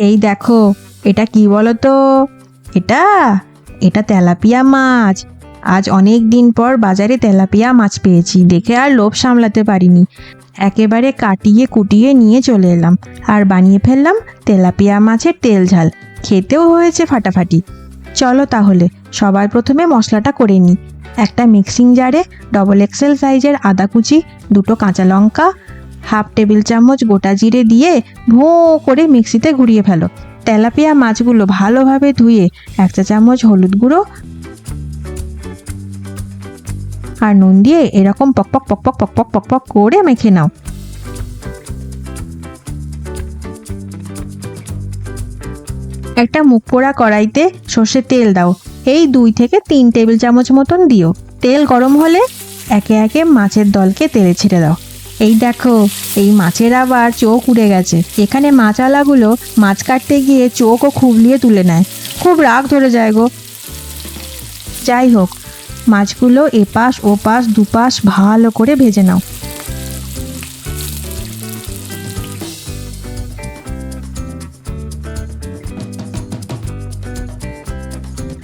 এই দেখো, এটা কি বলো তো? এটা এটা তেলাপিয়া মাছ। আজ অনেক দিন পর বাজারে তেলাপিয়া মাছ পেয়েছি, দেখে আর লোভ সামলাতে পারিনি। একেবারে কাটিয়ে কুটিয়ে নিয়ে চলে এলাম আর বানিয়ে ফেললাম তেলাপিয়া মাছের তেল ঝাল। খেতেও হয়েছে ফাটাফাটি। চলো তাহলে সবার প্রথমে মশলাটা করে নিই। একটা মিক্সিং জারে ডবল এক্সেল সাইজের আদা কুচি, 2টো কাঁচা লঙ্কা, হাফ টেবিল চামচ গোটা জিরে দিয়ে ভোঁ করে মিক্সিতে ঘুরিয়ে ফেলো। তেলাপিয়া মাছগুলো ভালোভাবে ধুয়ে 1 চা চামচ হলুদ গুঁড়ো আর নুন দিয়ে এরকম পকপক পকপক পকপক পকপক করে মেখে নাও। একটা মুখ পোড়া কড়াইতে সর্ষের তেল দাও। এই 2 থেকে 3 টেবিল চামচ মতন দিও। তেল গরম হলে একে একে মাছের দলকে তেলে ছেড়ে দাও। এই দেখো, এই মাছের আবার চোখ উড়ে গেছে। এখানে মাছওয়ালাগুলো মাছ কাটতে গিয়ে চোখও খুবলিয়ে তুলে নেয়, খুব রাগ ধরে যায় গো। যাই হোক, মাছগুলো এপাশ ওপাশ দুপাশ ভালো করে ভেজে নাও।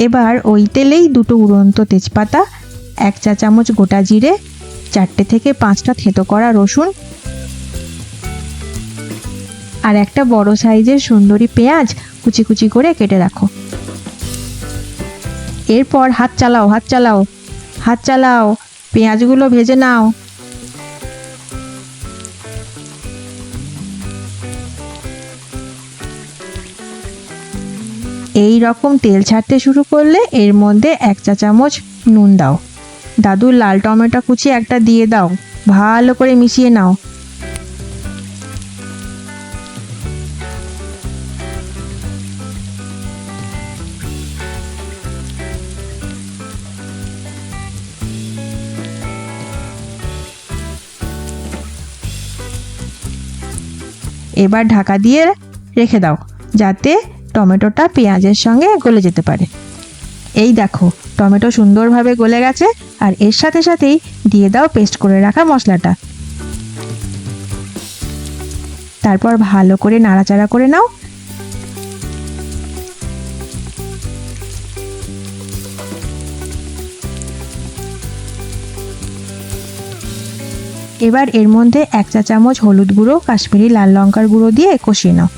এবার ওই তেলেই 2টো উড়ন্ত তেজপাতা, 1 চা চামচ গোটা জিরে, 4টে থেকে 5টা থেঁতো করা রসুন আর একটা বড় সাইজের সুন্দরী পেঁয়াজ কুচি কুচি করে কেটে রাখো। এরপর হাত চালাও, পেঁয়াজগুলো ভেজে নাও। এই রকম তেল ছাড়তে শুরু করলে এর মধ্যে 1 চা চামচ নুন দাও। দাদুর লাল টমেটো কুচি একটা দিয়ে দাও, ভালো করে মিশিয়ে নাও। এবার ঢাকা দিয়ে রেখে দাও যাতে টমেটোটা পেঁয়াজের সঙ্গে গলে যেতে পারে। এই দেখো, টমেটো সুন্দরভাবে গলে গেছে আর এর সাথে সাথেই দিয়ে দাও পেস্ট করে রাখা মশলাটা। তারপর ভালো করে নাড়াচাড়া করে নাও। এবার এর মধ্যে 1 চা চামচ হলুদ গুঁড়ো, কাশ্মীরি লাল লঙ্কার গুঁড়ো দিয়ে কষিয়ে নাও।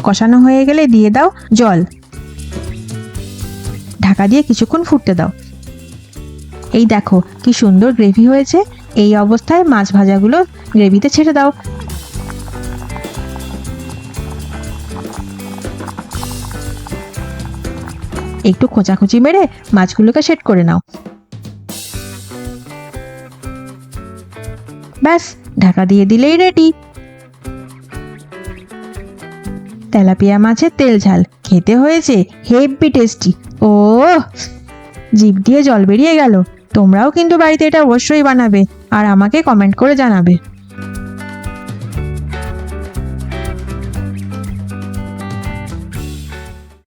কষানো হয়ে গেলে দিয়ে দাও জল। ঢাকা দিয়ে কিছুক্ষণ ফুটতে দাও। এই দেখো কি সুন্দর গ্রেভি হয়েছে। এই অবস্থায় মাছ ভাজাগুলো গ্রেভিতে ছেড়ে দাও। একটু খোঁচাখুচি মেরে মাছগুলোকে সেট করে নাও। ব্যাস, ঢাকা দিয়ে দিলেই রেডি। তেলাপিয়া মাছের তেল ঝাল খেতে হয়েছে হেভি টেস্টি। ও, জিভ দিয়ে জল বেরিয়ে গেল। তোমরাও কিন্তু বাড়িতে এটা অবশ্যই বানাবে আর আমাকে কমেন্ট করে জানাবে।